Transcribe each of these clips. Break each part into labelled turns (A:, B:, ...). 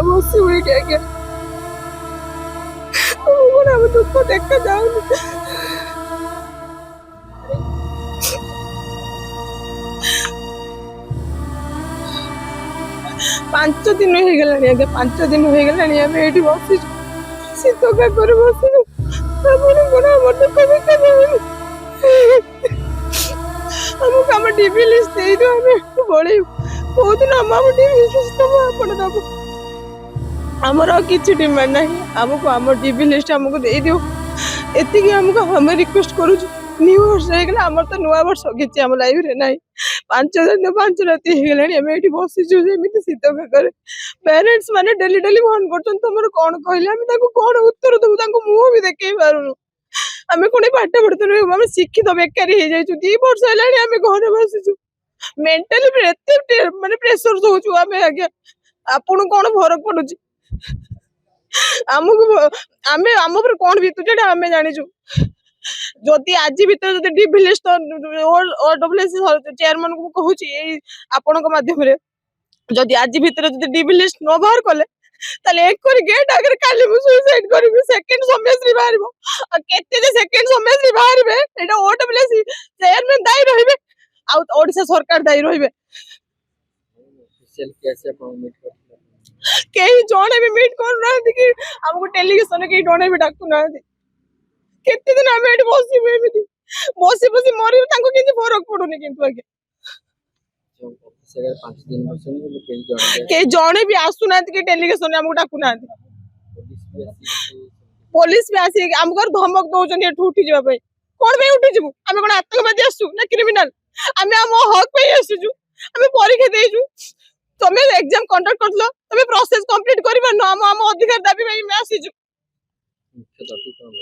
A: बसू आज्ञा दुख देखा जाऊनी 5 दिन हो गलानी आगे 5 दिन हो गलानी आम ये बसी शीत काकर बस आमको आम डीबी लिस्ट दे दो बड़े बहुत दिन आम डीबी लिस्ट दब आप दब आमर किसी डिमांड ना आमको आम डीबी लिस्ट आमको दे दियो एति आमको आम रिक्वेस्ट करूँ न्यू वर्ष होगा आम तो नुआ वर्ष किसी आम लाइफ रे ना 5 दिन 5 राति होगा आम ये बसीचु शीत काकर पेरेंट्स मैंने डेली डेली फोन कर तुम कौन कहले कौन उत्तर देवु मुह भी देखे पारूनु आम कौन पाठ पढ़ुनु आम शिक्षित बेकारी हो जाइए 2 वर्ष है आम घर बसीचु मेंटली माने प्रेशर दौचु आम आज्ञा आपन कौन फरक पड़ू आमको आम आम पर कौन बीतुचे आम जाचु जदि आज भीतर जब डीबी लिस्ट चेयरमैन को कहूँ आपण माध्यम जदि आज भीतर डीबी लिस्ट न बाहर कले ताले एक कर गेट आगे काली मु सुसाइड करबी सेकंड समयश्री बाहरबो केते जे सेकंड समयश्री बाहरबे एटा ओडब्ल्यूसी चेयरमैन दायी रहिबे आ ओडिशा सरकार दायी रहिबे
B: ऑफिशियल कैसे अपन मीट कर
A: केही जणे भी मीट कर ना कि हमको टेलीविजन के डोने भी डाकू ना केते दिन हम एठी बसी एमिति बसी मरि तांको किछि फरक पडुनी किंतु आगे
B: जो ऑफिस अगर 5 दिन बसन तो
A: के जणे भी आसु ना कि टेलीविजन हमको डाकू ना पुलिस भी आसी हमको धमक दउछन एठू उठी जबा पे कोन पे उठी जबु हम कोन आतंकवादी आसु ना क्रिमिनल हम हम हक पे आसुजु हम परीक्षा देजु तमे एग्जाम कंडक्ट करथलो तमे प्रोसेस कंप्लीट करिबा न हम अधिकार दाबी भाई मैं आसीजु
B: मुख्य टॉपिक कोन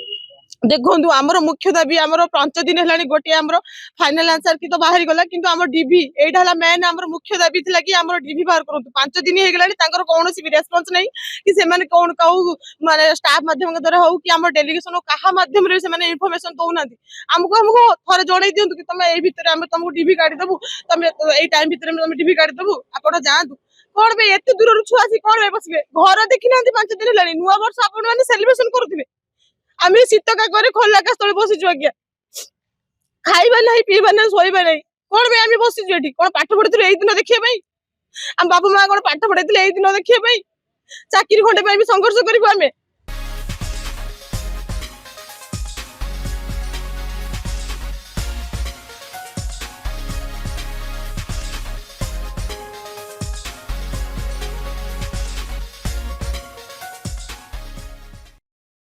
A: देखो आमर मुख्य दाबी आमर 5 दिन है गोटे आमर फाइनल आंसर की तो बाहरी गला किंतु आमर डीबी एटा हला मेन आमर मुख्य दाबी थिला कि आमर डीबी बाहर करंतु 5 दिन हे गलानी तांकर कोनोसी भी रेस्पॉन्स नहीं कि से माने कोन कहू माने स्टाफ माध्यम के द्वारा हो कि आमर डेलीगेशन कहा माध्यम रे से माने इंफॉर्मेशन दउ नांती हमको थोड़े जोड़े दियंतु कि तमे ए भीतर हम तुमको डीबी काढी देबु तमे ए टाइम भीतर तमे डीबी काढी देबु आपण जांतु कोन बे एते दूर छुआ सी कोन बे बसबे घर देखि नांती 5 दिन हेलानी नुवा वर्ष आपण माने सेलिब्रेशन करूथिबे आम शीत काकर खोला आकाश तले बसीचु आज्ञा खाइबा नहीं पीबा नहीं शोइबा नहीं कौन आम बसीचु एठी कौन पाठ पढ़ी एई दिन देखिए आम बापा माँ कौन पाठ पढ़ी एई दिन देखिए चाकरी खंडे भी संघर्ष करूँ आम